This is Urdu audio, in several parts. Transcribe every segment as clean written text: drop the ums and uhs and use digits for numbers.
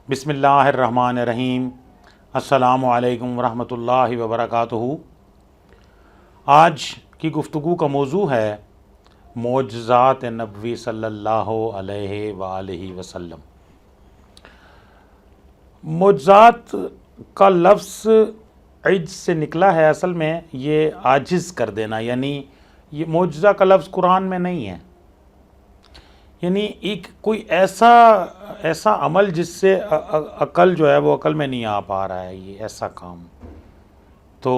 بسم اللہ الرحمن الرحیم۔ السلام علیکم ورحمۃ اللہ وبرکاتہ۔ آج کی گفتگو کا موضوع ہے معجزات نبوی صلی اللہ علیہ وآلہ وسلم۔ معجزات کا لفظ عجز سے نکلا ہے، اصل میں یہ عاجز کر دینا، یعنی یہ معجزہ کا لفظ قرآن میں نہیں ہے، یعنی ایک کوئی ایسا عمل جس سے عقل جو ہے وہ عقل میں نہیں آ پا رہا ہے، یہ ایسا کام، تو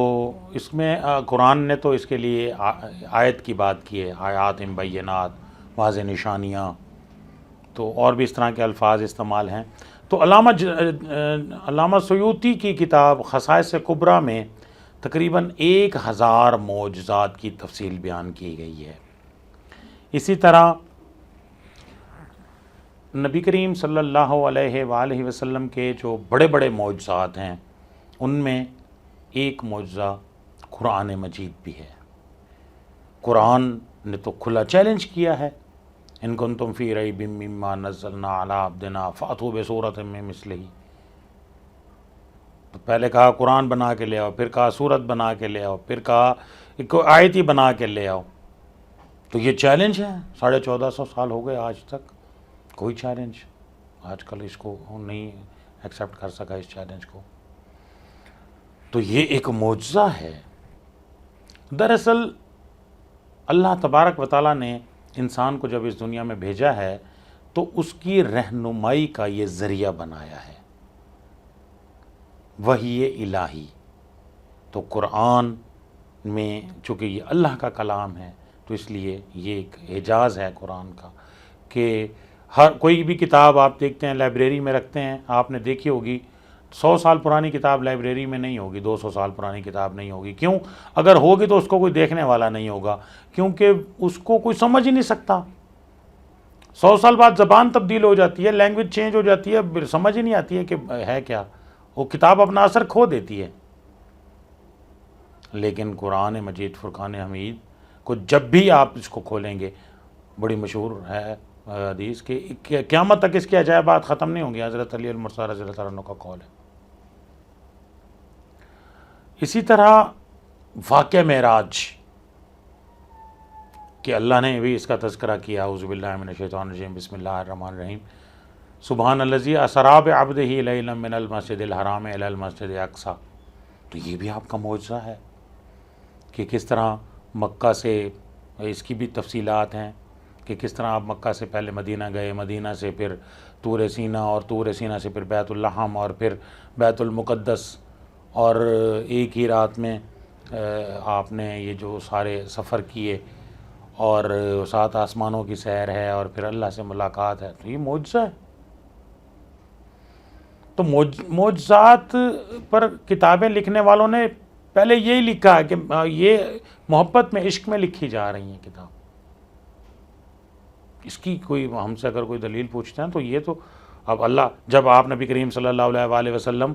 اس میں قرآن نے تو اس کے لیے آیت کی بات کی ہے، آیات بینات، واضح نشانیاں، تو اور بھی اس طرح کے الفاظ استعمال ہیں۔ تو علامہ سیوطی کی کتاب خصائص کبریٰ میں تقریباً 1000 معجزات کی تفصیل بیان کی گئی ہے۔ اسی طرح نبی کریم صلی اللہ علیہ وآلہ وسلم کے جو بڑے بڑے معجزات ہیں ان میں ایک معجزہ قرآن مجید بھی ہے۔ قرآن نے تو کھلا چیلنج کیا ہے، ان کنتم فی ریب مما نزلنا علی عبدنا فأتوا بسورۃ من مثلہ۔ تو پہلے کہا قرآن بنا کے لے آؤ، پھر کہا سورت بنا کے لے آؤ، پھر کہا ایک آیت ہی بنا کے لے آؤ۔ تو یہ چیلنج ہے، 1450 سال ہو گئے آج تک کوئی چیلنج آج کل اس کو نہیں ایکسیپٹ کر سکا اس چیلنج کو۔ تو یہ ایک معجزہ ہے۔ دراصل اللہ تبارک و تعالیٰ نے انسان کو جب اس دنیا میں بھیجا ہے تو اس کی رہنمائی کا یہ ذریعہ بنایا ہے، وحی الہی۔ تو قرآن میں چونکہ یہ اللہ کا کلام ہے تو اس لیے یہ ایک اعجاز ہے قرآن کا کہ ہر کوئی بھی کتاب آپ دیکھتے ہیں لائبریری میں رکھتے ہیں، آپ نے دیکھی ہوگی 100 سال پرانی کتاب لائبریری میں نہیں ہوگی، 200 سال پرانی کتاب نہیں ہوگی۔ کیوں؟ اگر ہوگی تو اس کو کوئی دیکھنے والا نہیں ہوگا، کیونکہ اس کو کوئی سمجھ ہی نہیں سکتا۔ 100 سال بعد زبان تبدیل ہو جاتی ہے، لینگویج چینج ہو جاتی ہے، سمجھ ہی نہیں آتی ہے کہ ہے کیا، وہ کتاب اپنا اثر کھو دیتی ہے۔ لیکن قرآن مجید فرقان حمید کو جب بھی آپ اس کو کھولیں گے، بڑی مشہور ہے حدیث کہ قیامت تک اس کی عجائبات ختم نہیں ہوں گی، حضرت علی المرتضیٰ رضی اللہ عنہ کا قول ہے۔ اسی طرح واقعہ معراج کہ اللہ نے بھی اس کا تذکرہ کیا، اعوذ باللہ من الشیطان الرجیم، بسم اللہ الرحمن الرحیم، سبحان الذی اسریٰ بعبدہ لیلا من المسجد الحرام الی المسجد الاقصی۔ تو یہ بھی آپ کا معجزہ ہے کہ کس طرح مکہ سے، اس کی بھی تفصیلات ہیں کہ کس طرح آپ مکہ سے پہلے مدینہ گئے، مدینہ سے پھر طور سینا، اور طور سینا سے پھر بیت اللحم، اور پھر بیت المقدس، اور ایک ہی رات میں آپ نے یہ جو سارے سفر کیے، اور 7 آسمانوں کی سیر ہے، اور پھر اللہ سے ملاقات ہے۔ تو یہ معجزہ ہے۔ تو معجزات پر کتابیں لکھنے والوں نے پہلے یہی لکھا ہے کہ یہ محبت میں، عشق میں لکھی جا رہی ہیں کتاب۔ اس کی کوئی ہم سے اگر کوئی دلیل پوچھتے ہیں تو یہ تو اب اللہ، جب آپ نبی کریم صلی اللہ علیہ وآلہ وسلم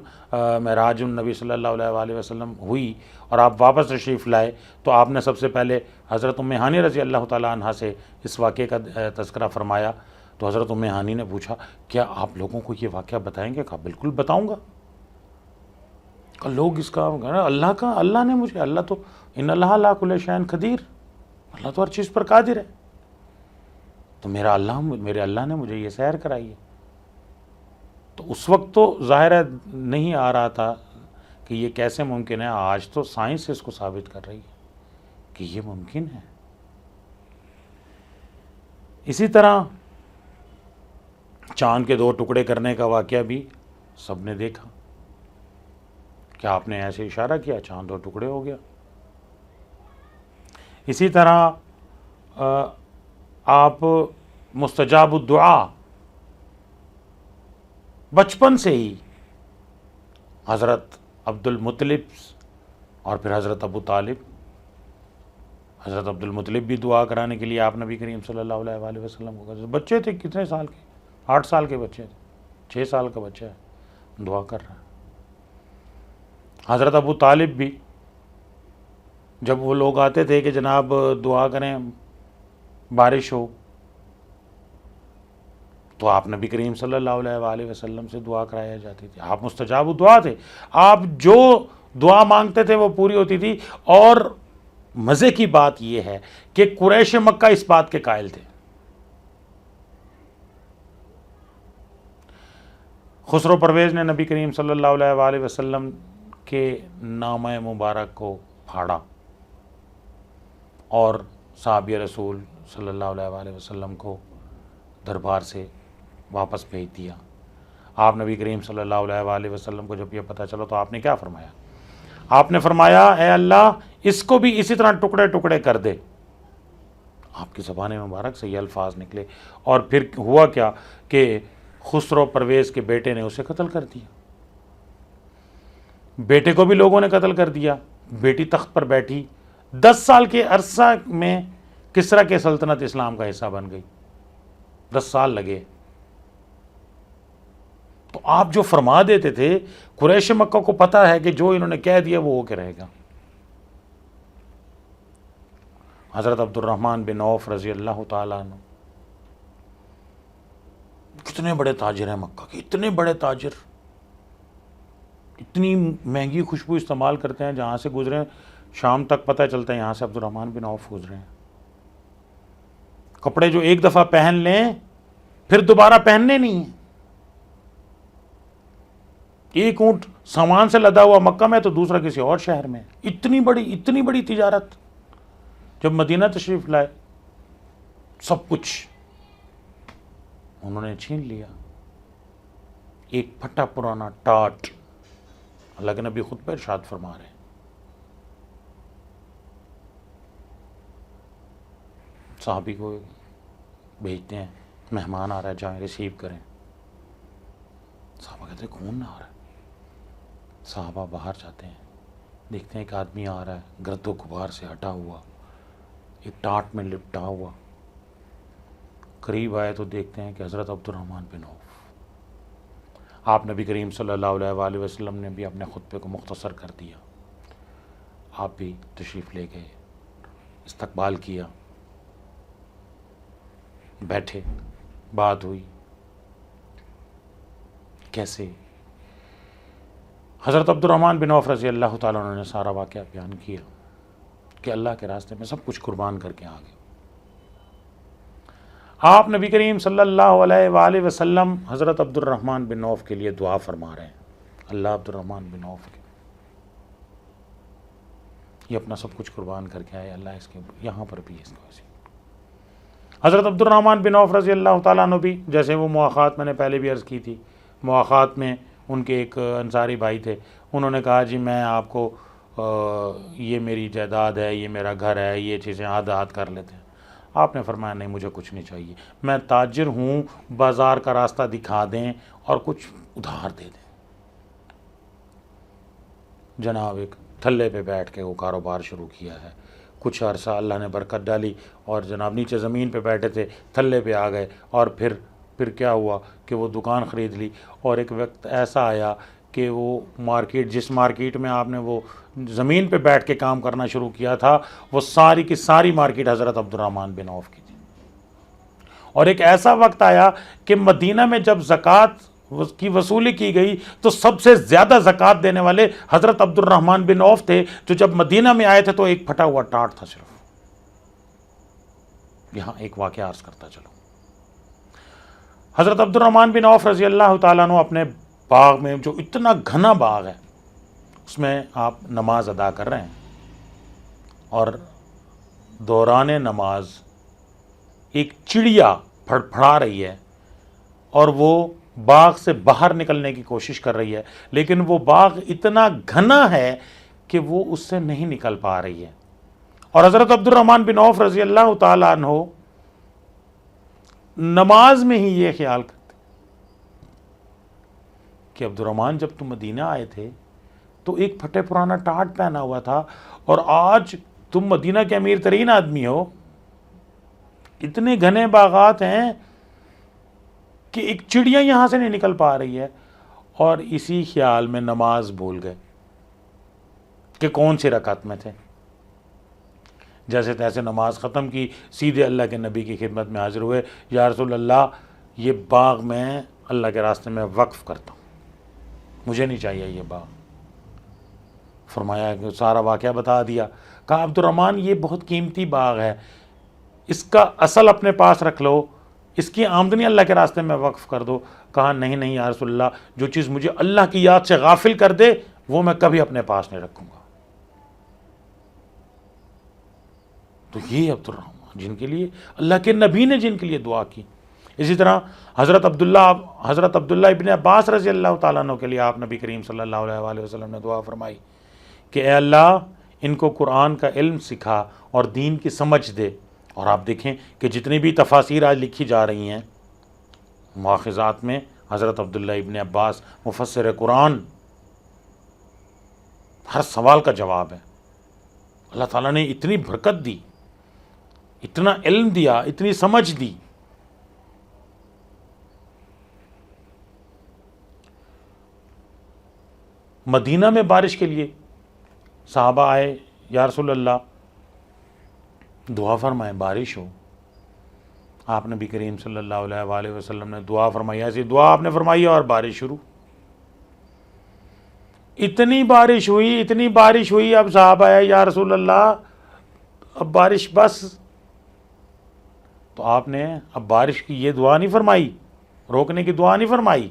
معراج النبی صلی اللہ علیہ وآلہ وسلم ہوئی اور آپ واپس تشریف لائے تو آپ نے سب سے پہلے حضرت ام ہانی رضی اللہ تعالیٰ عنہ سے اس واقعے کا تذکرہ فرمایا۔ تو حضرت ام ہانی نے پوچھا کیا آپ لوگوں کو یہ واقعہ بتائیں گے؟ کہا بالکل بتاؤں گا۔ کہ لوگ اس کا اللہ نے مجھے، اللہ تو ان اللہ علی کل شیء قدیر، اللہ تو ہر چیز پر قادر ہے، تو میرے اللہ نے مجھے یہ سیر کرائی ہے۔ تو اس وقت تو ظاہر ہے نہیں آ رہا تھا کہ یہ کیسے ممکن ہے، آج تو سائنس اس کو ثابت کر رہی ہے کہ یہ ممکن ہے۔ اسی طرح چاند کے 2 ٹکڑے کرنے کا واقعہ بھی سب نے دیکھا کہ آپ نے ایسے اشارہ کیا، چاند 2 ٹکڑے ہو گیا۔ اسی طرح آپ مستجاب الدعا بچپن سے ہی حضرت عبد المطلب اور پھر حضرت ابو طالب، حضرت عبد المطلب بھی دعا کرانے کے لیے آپ نبی کریم صلی اللہ علیہ وآلہ وسلم کو، بچے تھے کتنے سال کے، 8 سال کے بچے تھے، 6 سال کا بچہ ہے دعا کر رہا ہے۔ حضرت ابو طالب بھی جب وہ لوگ آتے تھے کہ جناب دعا کریں بارش ہو، تو آپ نبی کریم صلی اللہ علیہ وآلہ وسلم سے دعا کرایا جاتی تھی. آپ مستجاب الدعا تھے. آپ جو دعا مانگتے تھے وہ پوری ہوتی تھی. اور مزے کی بات یہ ہے کہ قریش مکہ اس بات کے قائل تھے. خسرو پرویز نے نبی کریم صلی اللہ علیہ وآلہ وسلم کے نامہ مبارک کو پھاڑا اور صحابی رسول صلی اللہ علیہ وآلہ وسلم کو دربار سے واپس بھیج دیا. آپ نبی کریم صلی اللہ علیہ وآلہ وسلم کو جب یہ پتہ چلا تو آپ نے کیا فرمایا؟ آپ نے فرمایا اے اللہ اس کو بھی اسی طرح ٹکڑے ٹکڑے کر دے. آپ کی زبان مبارک سے یہ الفاظ نکلے. اور پھر ہوا کیا کہ خسرو پرویز کے بیٹے نے اسے قتل کر دیا. بیٹے کو بھی لوگوں نے قتل کر دیا. بیٹی تخت پر بیٹھی. 10 سال کے عرصہ میں کسرا کے سلطنت اسلام کا حصہ بن گئی. 10 سال لگے. تو آپ جو فرما دیتے تھے قریش مکہ کو پتہ ہے کہ جو انہوں نے کہہ دیا وہ ہو کے رہے گا. حضرت عبد الرحمن بن عوف رضی اللہ تعالیٰ عنہ کتنے بڑے تاجر ہیں مکہ کے. اتنے بڑے تاجر, اتنی مہنگی خوشبو استعمال کرتے ہیں. جہاں سے گزرے شام تک پتہ چلتا ہے یہاں سے عبد الرحمن بن عوف گزرے ہیں. کپڑے جو ایک دفعہ پہن لیں پھر دوبارہ پہننے نہیں ہیں. ایک اونٹ سامان سے لدا ہوا مکہ میں تو دوسرا کسی اور شہر میں. اتنی بڑی تجارت. جب مدینہ تشریف لائے سب کچھ انہوں نے چھین لیا. ایک پھٹا پرانا ٹاٹ. اللہ کے نبی خود پہ ارشاد فرما رہے ہیں صحابی کو بھیجتے ہیں مہمان آ رہا ہے جائیں ریسیو کریں. صحابہ کہتے ہیں کون نہ آ رہا ہے. صحابہ باہر جاتے ہیں دیکھتے ہیں ایک آدمی آ رہا ہے گرد و غبار سے ہٹا ہوا, ایک ٹاٹ میں لپٹا ہوا. قریب آئے تو دیکھتے ہیں کہ حضرت عبد الرحمن بن عوف. آپ نبی کریم صلی اللہ علیہ وآلہ وسلم نے بھی اپنے خطبے کو مختصر کر دیا. آپ بھی تشریف لے گئے, استقبال کیا, بیٹھے, بات ہوئی. کیسے حضرت عبد الرحمن بن عوف رضی اللہ تعالیٰ عنہ نے سارا واقعہ بیان کیا کہ اللہ کے راستے میں سب کچھ قربان کر کے آ گئے. آپ نبی کریم صلی اللہ علیہ وآلہ وسلم حضرت عبد الرحمن بن عوف کے لیے دعا فرما رہے ہیں. اللہ عبد الرحمن بن عوف کے یہ اپنا سب کچھ قربان کر کے آئے. اللہ اس کے یہاں پر بھی اس کو ایسے. حضرت عبد الرحمن بن عوف رضی اللہ تعالیٰ عنہ بھی جیسے وہ مواخات میں نے پہلے بھی عرض کی تھی, مواخات میں ان کے ایک انصاری بھائی تھے. انہوں نے کہا جی میں آپ کو یہ میری جائیداد ہے, یہ میرا گھر ہے, یہ چیزیں آدھ کر لیتے ہیں. آپ نے فرمایا نہیں مجھے کچھ نہیں چاہیے, میں تاجر ہوں, بازار کا راستہ دکھا دیں اور کچھ ادھار دے دیں. جناب ایک تھلے پہ بیٹھ کے وہ کاروبار شروع کیا ہے. کچھ عرصہ اللہ نے برکت ڈالی اور جناب نیچے زمین پہ بیٹھے تھے تھلے پہ آ گئے. اور پھر کیا ہوا کہ وہ دکان خرید لی. اور ایک وقت ایسا آیا کہ وہ مارکیٹ, جس مارکیٹ میں آپ نے وہ زمین پہ بیٹھ کے کام کرنا شروع کیا تھا, وہ ساری کی ساری مارکیٹ حضرت عبد الرحمن بن عوف کی تھی. اور ایک ایسا وقت آیا کہ مدینہ میں جب زکوٰۃ کی وصولی کی گئی تو سب سے زیادہ زکوٰۃ دینے والے حضرت عبد الرحمن بن عوف تھے, جو جب مدینہ میں آئے تھے تو ایک پھٹا ہوا ٹاٹ تھا صرف. یہاں ایک واقعہ عرض کرتا چلو. حضرت عبد الرحمن بن عوف رضی اللہ تعالیٰ عنہ اپنے باغ میں, جو اتنا گھنا باغ ہے, اس میں آپ نماز ادا کر رہے ہیں اور دوران نماز ایک چڑیا پھڑپھڑا رہی ہے اور وہ باغ سے باہر نکلنے کی کوشش کر رہی ہے, لیکن وہ باغ اتنا گھنا ہے کہ وہ اس سے نہیں نکل پا رہی ہے. اور حضرت عبد الرحمن بن عوف رضی اللہ تعالیٰ عنہ نماز میں ہی یہ خیال کرتے کہ عبد الرحمن جب تم مدینہ آئے تھے تو ایک پھٹے پرانا ٹاٹ پہنا ہوا تھا, اور آج تم مدینہ کے امیر ترین آدمی ہو, اتنے گھنے باغات ہیں کہ ایک چڑیا یہاں سے نہیں نکل پا رہی ہے. اور اسی خیال میں نماز بھول گئے کہ کون سی رکعت میں تھے. جیسے تیسے نماز ختم کی, سیدھے اللہ کے نبی کی خدمت میں حاضر ہوئے. یا رسول اللہ یہ باغ میں اللہ کے راستے میں وقف کرتا ہوں، مجھے نہیں چاہیے یہ باغ۔ فرمایا کہ سارا واقعہ بتا دیا۔ کہا عبد الرحمن یہ بہت قیمتی باغ ہے، اس کا اصل اپنے پاس رکھ لو، اس کی آمدنی اللہ کے راستے میں وقف کر دو۔ کہا نہیں نہیں یا رسول اللہ، جو چیز مجھے اللہ کی یاد سے غافل کر دے وہ میں کبھی اپنے پاس نہیں رکھوں گا۔ تو یہ عبد الرحمن جن کے لیے اللہ کے نبی نے جن کے لیے دعا کی۔ اسی طرح حضرت عبداللہ ابن عباس رضی اللہ تعالیٰ عنہ کے لیے آپ نبی کریم صلی اللہ علیہ وآلہ وسلم نے دعا فرمائی کہ اے اللہ ان کو قرآن کا علم سکھا اور دین کی سمجھ دے۔ اور آپ دیکھیں کہ جتنی بھی تفاسیر آج لکھی جا رہی ہیں مواخذات میں، حضرت عبداللہ ابن عباس مفسر قرآن، ہر سوال کا جواب ہے۔ اللہ تعالیٰ نے اتنی برکت دی، اتنا علم دیا، اتنی سمجھ دی۔ مدینہ میں بارش کے لیے صحابہ آئے، یا رسول اللہ دعا فرمائیں بارش ہو۔ آپ نبی کریم صلی اللہ علیہ وآلہ وسلم نے دعا فرمائی، ایسی دعا آپ نے فرمائی اور بارش شروع۔ اتنی بارش ہوئی، اب صحابہ آئے یا رسول اللہ اب بارش بس۔ تو آپ نے اب بارش کی یہ دعا نہیں فرمائی، روکنے کی دعا نہیں فرمائی،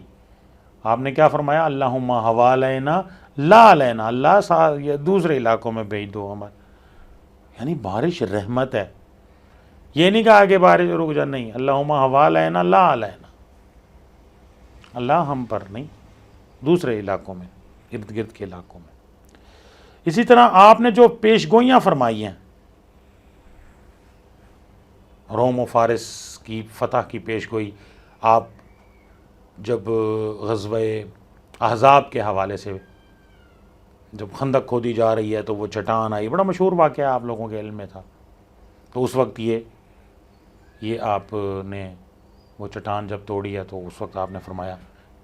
آپ نے کیا فرمایا؟ اللہم حوالینا لا علینا، اللہ یہ دوسرے علاقوں میں بھیج دو ہمارے۔ یعنی بارش رحمت ہے، یہ نہیں کہا کہ بارش رک جا، نہیں، اللہم حوالینا لا علینا، اللہ ہم پر نہیں، دوسرے علاقوں میں، ارد گرد کے علاقوں میں۔ اسی طرح آپ نے جو پیش گوئیاں فرمائی ہیں روم و فارس کی فتح کی پیش گوئی، آپ جب غزوہ احزاب کے حوالے سے جب خندق کھودی جا رہی ہے تو وہ چٹان آئی، بڑا مشہور واقعہ آپ لوگوں کے علم میں تھا، تو اس وقت یہ آپ نے وہ چٹان جب توڑی ہے تو اس وقت آپ نے فرمایا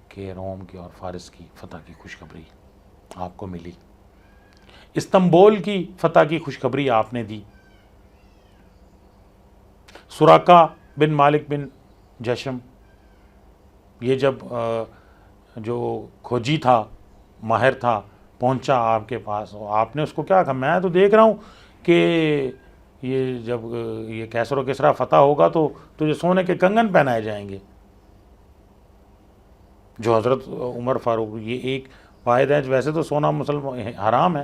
کہ روم کی اور فارس کی فتح کی خوشخبری آپ کو ملی، استنبول کی فتح کی خوشخبری آپ نے دی۔ سراقہ بن مالک بن جشم، یہ جب جو کھوجی تھا، ماہر تھا، پہنچا آپ کے پاس، آپ نے اس کو کیا کہا؟ میں تو دیکھ رہا ہوں کہ یہ جب یہ کیسر و کسریٰ فتح ہوگا تو تجھے سونے کے کنگن پہنائے جائیں گے، جو حضرت عمر فاروق، یہ ایک واحد ہے، ویسے تو سونا مسلم حرام ہے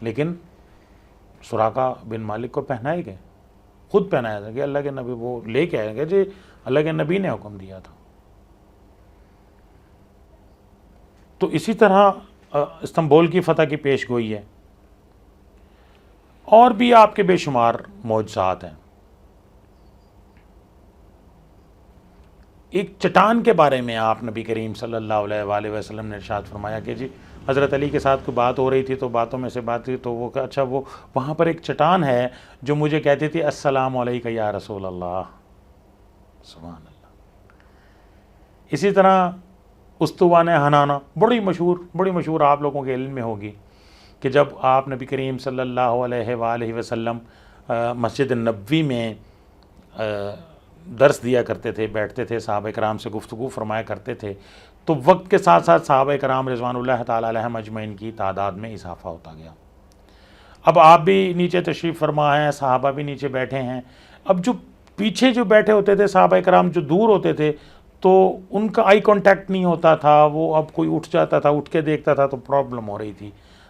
لیکن سراقہ بن مالک کو پہنائے گئے، خود پہنایا تھا کہ اللہ کے نبی وہ لے کے آئے گا جی اللہ کے نبی نے حکم دیا تھا۔ تو اسی طرح استنبول کی فتح کی پیش گوئی ہے، اور بھی آپ کے بے شمار معجزات ہیں۔ ایک چٹان کے بارے میں آپ نبی کریم صلی اللہ علیہ وآلہ وسلم نے ارشاد فرمایا کہ جی حضرت علی کے ساتھ کوئی بات ہو رہی تھی تو باتوں میں سے بات تھی تو وہ کہا اچھا وہ وہاں پر ایک چٹان ہے جو مجھے کہتی تھی السلام علیکہ یا رسول اللہ، سبحان اللہ۔ اسی طرح استوان حنانہ بڑی مشہور آپ لوگوں کے علم میں ہوگی کہ جب آپ نبی کریم صلی اللہ علیہ وآلہ وسلم مسجد نبوی میں درس دیا کرتے تھے، بیٹھتے تھے، صحابہ کرام سے گفتگو فرمایا کرتے تھے، تو وقت کے ساتھ ساتھ صحابہ کرام رضوان اللہ تعالیٰ علیہم اجمعین کی تعداد میں اضافہ ہوتا گیا۔ اب آپ بھی نیچے تشریف فرما ہیں، صحابہ بھی نیچے بیٹھے ہیں، اب جو پیچھے جو بیٹھے ہوتے تھے صحابہ کرام جو دور ہوتے تھے تو ان کا آئی کانٹیکٹ نہیں ہوتا تھا، وہ اب کوئی اٹھ جاتا تھا، اٹھ کے دیکھتا تھا تو پرابلم ہو رہی تھی،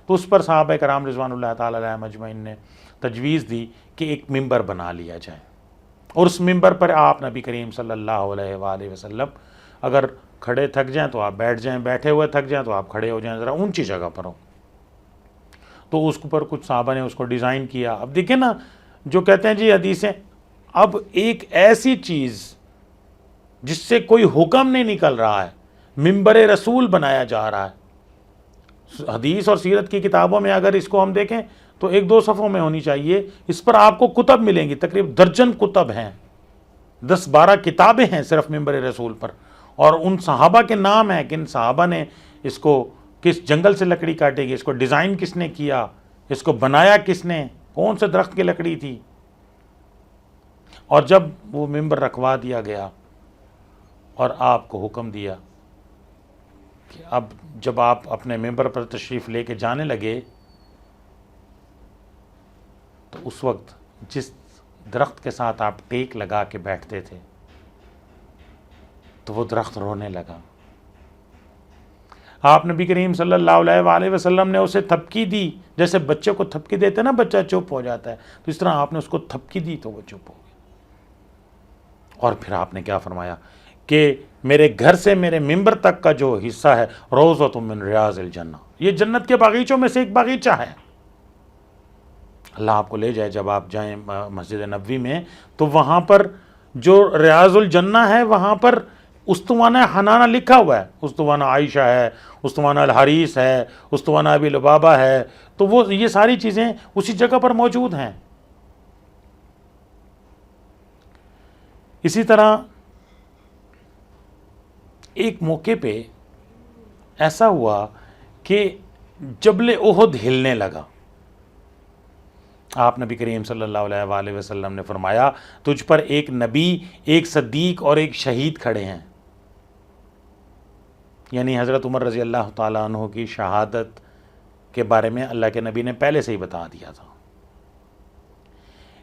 تو اس پر صحابہ کرام رضوان اللہ تعالیٰ علیہم اجمعین نے تجویز دی کہ ایک ممبر بنا لیا جائے، اور اس ممبر پر آپ نبی کریم صلی اللہ علیہ وآلہ وسلم اگر کھڑے تھک جائیں تو آپ بیٹھ جائیں، بیٹھے ہوئے تھک جائیں تو آپ کھڑے ہو جائیں، ذرا اونچی جگہ پر ہو۔ تو اس پر کچھ صحابہ نے اس کو ڈیزائن کیا۔ اب دیکھیں نا، جو کہتے ہیں جی حدیثیں، اب ایک ایسی چیز جس سے کوئی حکم نہیں نکل رہا ہے، ممبر رسول بنایا جا رہا ہے۔ حدیث اور سیرت کی کتابوں میں اگر اس کو ہم دیکھیں تو 1-2 صفحوں میں ہونی چاہیے، اس پر آپ کو کتب ملیں گی، تقریباً درجن کتب ہیں، 10-12 کتابیں ہیں صرف ممبر رسول پر، اور ان صحابہ کے نام ہیں کہ ان صحابہ نے اس کو کس جنگل سے لکڑی کاٹے گی، اس کو ڈیزائن کس نے کیا، اس کو بنایا کس نے، کون سے درخت کی لکڑی تھی۔ اور جب وہ ممبر رکھوا دیا گیا اور آپ کو حکم دیا کہ اب جب آپ اپنے ممبر پر تشریف لے کے جانے لگے تو اس وقت جس درخت کے ساتھ آپ ٹیک لگا کے بیٹھتے تھے تو وہ درخت رونے لگا. آپ نبی کریم صلی اللہ علیہ وآلہ وسلم نے اسے تھپکی دی، جیسے بچے کو تھپکی دیتے نا بچہ چپ ہو جاتا ہے، تو اس طرح آپ نے اس کو تھپکی دی تو وہ چپ ہو گیا. اور پھر آپ نے کیا فرمایا کہ میرے گھر سے میرے ممبر تک کا جو حصہ ہے روضۃ من ریاض الجنہ، یہ جنت کے باغیچوں میں سے ایک باغیچہ ہے. اللہ آپ کو لے جائے جب آپ جائیں مسجد نبوی میں تو وہاں پر جو ریاض الجنہ ہے وہاں پر استوانہ حنانہ لکھا ہوا ہے، استوانہ عائشہ ہے، استوانہ الحریث ہے، استوانہ ابی لبابہ ہے، تو وہ یہ ساری چیزیں اسی جگہ پر موجود ہیں. اسی طرح ایک موقع پہ ایسا ہوا کہ جبل احد ہلنے لگا. آپ نبی کریم صلی اللہ علیہ وآلہ وسلم نے فرمایا تجھ پر ایک نبی، ایک صدیق اور ایک شہید کھڑے ہیں. یعنی حضرت عمر رضی اللہ تعالیٰ عنہ کی شہادت کے بارے میں اللہ کے نبی نے پہلے سے ہی بتا دیا تھا.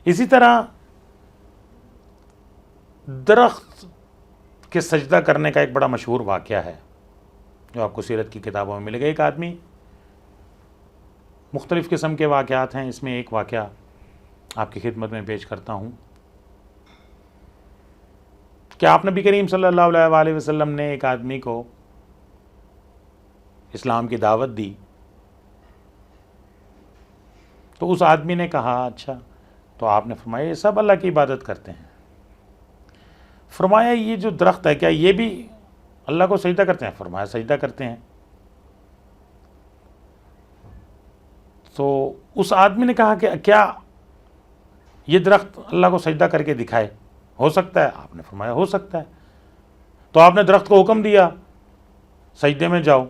اسی طرح درخت کے سجدہ کرنے کا ایک بڑا مشہور واقعہ ہے جو آپ کو سیرت کی کتابوں میں ملے گا. ایک آدمی، مختلف قسم کے واقعات ہیں، اس میں ایک واقعہ آپ کی خدمت میں پیش کرتا ہوں کہ آپ نبی کریم صلی اللہ علیہ وآلہ وسلم نے ایک آدمی کو اسلام کی دعوت دی تو اس آدمی نے کہا اچھا، تو آپ نے فرمایا یہ سب اللہ کی عبادت کرتے ہیں. فرمایا یہ جو درخت ہے کیا یہ بھی اللہ کو سجدہ کرتے ہیں؟ فرمایا سجدہ کرتے ہیں. تو اس آدمی نے کہا کہ کیا یہ درخت اللہ کو سجدہ کر کے دکھائے، ہو سکتا ہے؟ آپ نے فرمایا ہو سکتا ہے. تو آپ نے درخت کو حکم دیا سجدے میں جاؤ،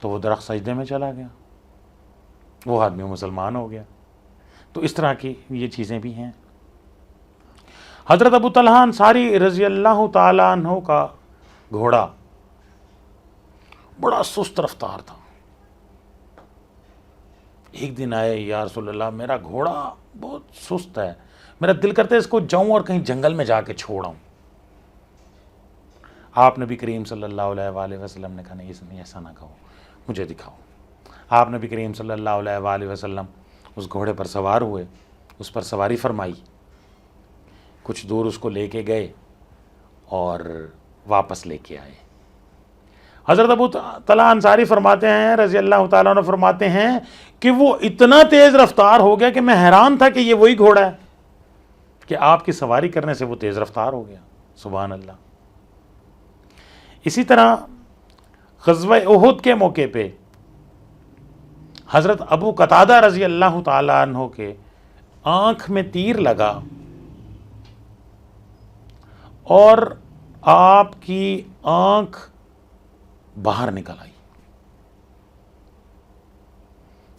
تو وہ درخت سجدے میں چلا گیا، وہ آدمی مسلمان ہو گیا. تو اس طرح کی یہ چیزیں بھی ہیں. حضرت ابو طلحہ انصاری رضی اللہ تعالیٰ عنہ کا گھوڑا بڑا سست رفتار تھا. ایک دن آئے، یا رسول اللہ میرا گھوڑا بہت سست ہے، میرا دل کرتا ہے اس کو جاؤں اور کہیں جنگل میں جا کے چھوڑاؤں. آپ نبی کریم صلی اللہ علیہ وآلہ وسلم نے کہا نہیں ایسا نہ کہو، مجھے دکھاؤ. آپ نبی کریم صلی اللہ علیہ وآلہ وسلم اس گھوڑے پر سوار ہوئے، اس پر سواری فرمائی، کچھ دور اس کو لے کے گئے اور واپس لے کے آئے. حضرت ابو طلحہ انصاری فرماتے ہیں رضی اللہ تعالیٰ عنہ فرماتے ہیں کہ وہ اتنا تیز رفتار ہو گیا کہ میں حیران تھا کہ یہ وہی گھوڑا ہے کہ آپ کی سواری کرنے سے وہ تیز رفتار ہو گیا. سبحان اللہ. اسی طرح غزوہ احد کے موقع پہ حضرت ابو قتادہ رضی اللہ تعالیٰ عنہ کے آنکھ میں تیر لگا اور آپ کی آنکھ باہر نکل آئی.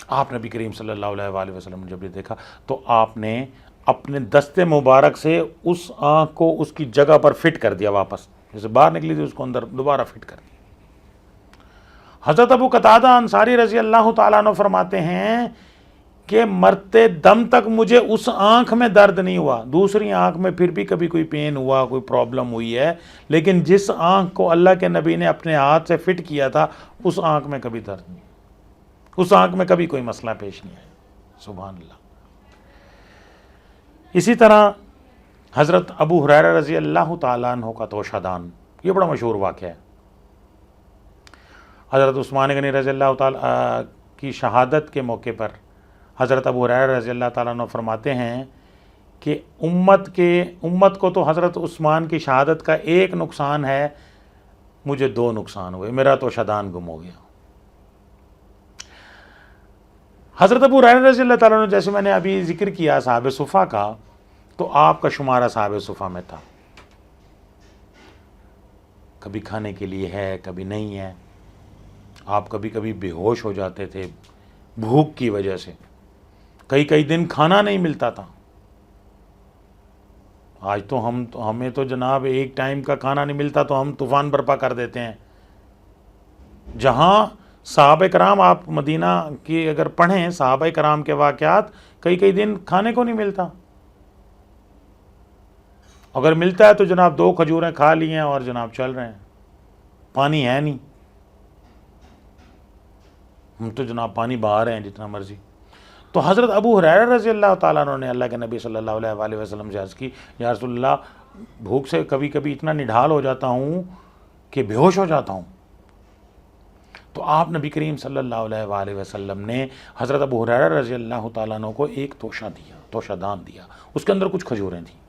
آپ نبی کریم صلی اللہ علیہ وآلہ وسلم نے جب یہ دیکھا تو آپ نے اپنے دست مبارک سے اس آنکھ کو اس کی جگہ پر فٹ کر دیا، واپس جیسے باہر نکلی تھی اس کو اندر دوبارہ فٹ کر دیا. حضرت ابو قتادہ انصاری رضی اللہ تعالیٰ عنہ فرماتے ہیں کہ مرتے دم تک مجھے اس آنکھ میں درد نہیں ہوا. دوسری آنکھ میں پھر بھی کبھی کوئی پین ہوا، کوئی پرابلم ہوئی ہے، لیکن جس آنکھ کو اللہ کے نبی نے اپنے ہاتھ سے فٹ کیا تھا اس آنکھ میں کبھی درد نہیں، اس آنکھ میں کبھی کوئی مسئلہ پیش نہیں آیا. سبحان اللہ. اسی طرح حضرت ابو ہریرہ رضی اللہ تعالیٰ عنہ کا توشہ دان، یہ بڑا مشہور واقعہ ہے. حضرت عثمان غنی رضی اللہ تعالیٰ کی شہادت کے موقع پر حضرت ابو ہریرہ رضی اللہ تعالیٰ عنہ فرماتے ہیں کہ امت کو تو حضرت عثمان کی شہادت کا ایک نقصان ہے، مجھے دو نقصان ہوئے، میرا توشہ دان گم ہو گیا. حضرت ابو ہریرہ رضی اللہ تعالیٰ عنہ جیسے میں نے ابھی ذکر کیا صحابہ صفا کا، تو آپ کا شمارہ صحابہ صفا میں تھا. کبھی کھانے کے لیے ہے، کبھی نہیں ہے. آپ کبھی کبھی بے ہوش ہو جاتے تھے بھوک کی وجہ سے، کئی دن کھانا نہیں ملتا تھا. آج تو ہمیں تو جناب ایک ٹائم کا کھانا نہیں ملتا تو ہم طوفان برپا کر دیتے ہیں. جہاں صحابہ کرام، آپ مدینہ کی اگر پڑھیں صحابہ کرام کے واقعات، کئی کئی دن کھانے کو نہیں ملتا. اگر ملتا ہے تو جناب 2 کھجوریں کھا لی ہیں اور جناب چل رہے ہیں. پانی ہے نہیں، ہم تو جناب پانی بہا رہے ہیں جتنا مرضی. تو حضرت ابو ہریرہ رضی اللہ تعالیٰ عنہ نے اللہ کے نبی صلی اللہ علیہ وآلہ وسلم سے عرض کی، یا رسول اللہ، بھوک سے کبھی کبھی اتنا نڈھال ہو جاتا ہوں کہ بے ہوش ہو جاتا ہوں. تو آپ نبی کریم صلی اللہ علیہ وآلہ وسلم نے حضرت ابو ہریرہ رضی اللہ تعالیٰ عنہ کو ایک توشہ دان دیا، اس کے اندر کچھ کھجوریں تھیں،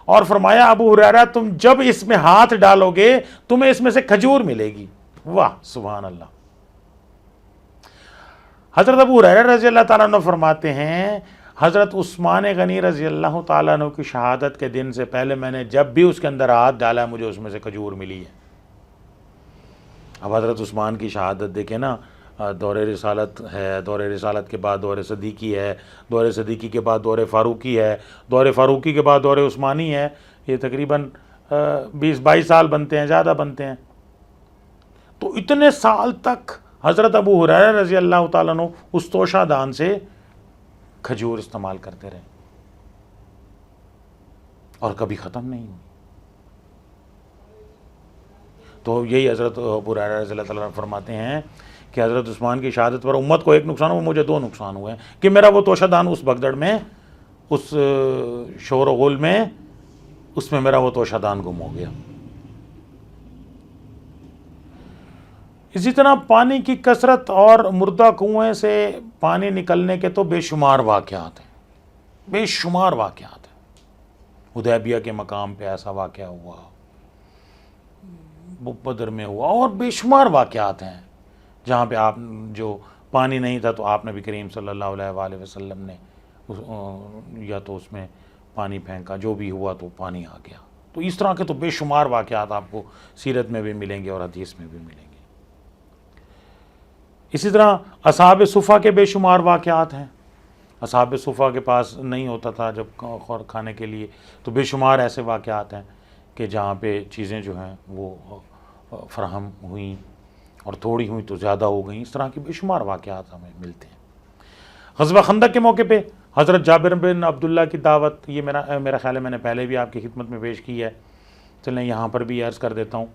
اور فرمایا ابو ہریرہ تم جب اس میں ہاتھ ڈالو گے تمہیں اس میں سے کھجور ملے گی. واہ سبحان اللہ. حضرت ابو ہریرہ رضی اللہ تعالیٰ عنہ فرماتے ہیں حضرت عثمان غنی رضی اللہ تعالیٰ عنہ کی شہادت کے دن سے پہلے میں نے جب بھی اس کے اندر ہاتھ ڈالا مجھے اس میں سے کھجور ملی ہے. اب حضرت عثمان کی شہادت دیکھیں نا، دور رسالت ہے، دور رسالت کے بعد دور صدیقی ہے، دور صدیقی کے بعد دور فاروقی ہے، دور فاروقی کے بعد دور عثمانی ہے. یہ تقریباً 20-22 سال بنتے ہیں، زیادہ بنتے ہیں. تو اتنے سال تک حضرت ابو ہریرہ رضی اللہ تعالیٰ عنہ اس توشہ دان سے کھجور استعمال کرتے رہے اور کبھی ختم نہیں ہوئی. تو یہی حضرت ابو ہریرہ رضی اللہ تعالیٰ عنہ فرماتے ہیں کہ حضرت عثمان کی شہادت پر امت کو ایک نقصان ہوا، مجھے 2 نقصان ہوئے ہیں کہ میرا وہ توشہ دان اس بھگدڑ میں، اس شور و غل میں، اس میں میرا وہ توشہ دان گم ہو گیا. اسی طرح پانی کی کثرت اور مردہ کنویں سے پانی نکلنے کے تو بے شمار واقعات ہیں، بے شمار واقعات ہیں. حدیبیہ کے مقام پہ ایسا واقعہ ہوا، بدر میں ہوا، اور بے شمار واقعات ہیں جہاں پہ آپ جو پانی نہیں تھا تو آپ نبی کریم صلی اللہ علیہ وآلہ وسلم نے یا تو اس میں پانی پھینکا، جو بھی ہوا تو پانی آ گیا. تو اس طرح کے تو بے شمار واقعات آپ کو سیرت میں بھی ملیں گے اور حدیث میں بھی ملیں گے. اسی طرح اصحاب صفا کے بے شمار واقعات ہیں. اصحاب صفا کے پاس نہیں ہوتا تھا جب کھانے کے لیے، تو بے شمار ایسے واقعات ہیں کہ جہاں پہ چیزیں جو ہیں وہ فراہم ہوئیں، اور تھوڑی ہوئیں تو زیادہ ہو گئیں. اس طرح کے بے شمار واقعات ہمیں ملتے ہیں. غزوہ خندق کے موقع پہ حضرت جابر بن عبداللہ کی دعوت، یہ میرا خیال ہے میں نے پہلے بھی آپ کی خدمت میں پیش کی ہے، چلیں یہاں پر بھی عرض کر دیتا ہوں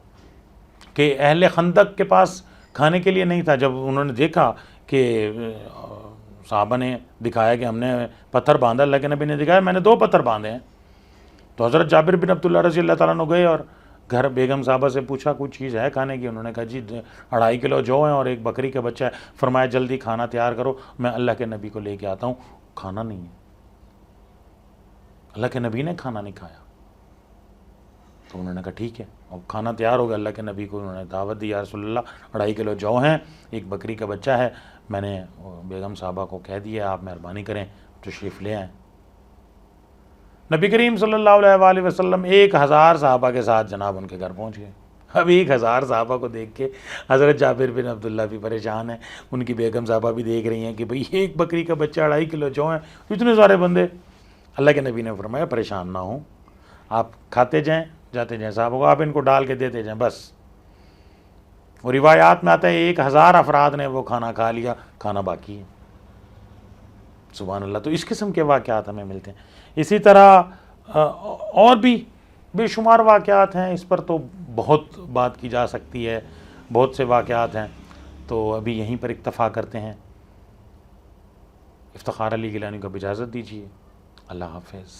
کہ اہل خندق کے پاس کھانے کے لیے نہیں تھا. جب انہوں نے دیکھا کہ صحابہ نے دکھایا کہ ہم نے پتھر باندھا، اللہ کے نبی نے دکھایا میں نے 2 پتھر باندھے ہیں، تو حضرت جابر بن عبداللہ رضی اللہ تعالیٰ عنہ گئے اور گھر بیگم صاحبہ سے پوچھا کوئی چیز ہے کھانے کی. انہوں نے کہا جی 2.5 کلو جو ہیں اور 1 بکری کا بچہ ہے. فرمایا جلدی کھانا تیار کرو، میں اللہ کے نبی کو لے کے آتا ہوں. کھانا نہیں ہے، اللہ کے نبی نے کھانا نہیں کھایا. تو انہوں نے کہا ٹھیک ہے، اور کھانا تیار ہو گیا. اللہ کے نبی کو انہوں نے دعوت دی، یا رسول اللہ 2.5 کلو جو ہیں، 1 بکری کا بچہ ہے، میں نے بیگم صاحبہ کو کہہ دیا، آپ مہربانی کریں تشریف لے آئیں. نبی کریم صلی اللہ علیہ وآلہ وسلم 1000 صحابہ کے ساتھ جناب ان کے گھر پہنچ گئے. اب 1000 صحابہ کو دیکھ کے حضرت جابر بن عبداللہ بھی پریشان ہیں، ان کی بیگم صاحبہ بھی دیکھ رہی ہیں کہ بھئی 1 بکری کا بچہ 2.5 کلو جو ہیں، اتنے سارے بندے. اللہ کے نبی نے فرمایا پریشان نہ ہوں، آپ کھاتے جائیں، جاتے جائیں صحابہ کو آپ ان کو ڈال کے دیتے جائیں بس. وہ روایات میں آتا ہے 1000 افراد نے وہ کھانا کھا لیا، کھانا باقی ہے. سبحان اللہ. تو اس قسم کے واقعات ہمیں ملتے ہیں. اسی طرح اور بھی بے شمار واقعات ہیں، اس پر تو بہت بات کی جا سکتی ہے، بہت سے واقعات ہیں. تو ابھی یہیں پر اکتفا کرتے ہیں. افتخار علی گیلانی کو اجازت دیجیے. اللہ حافظ.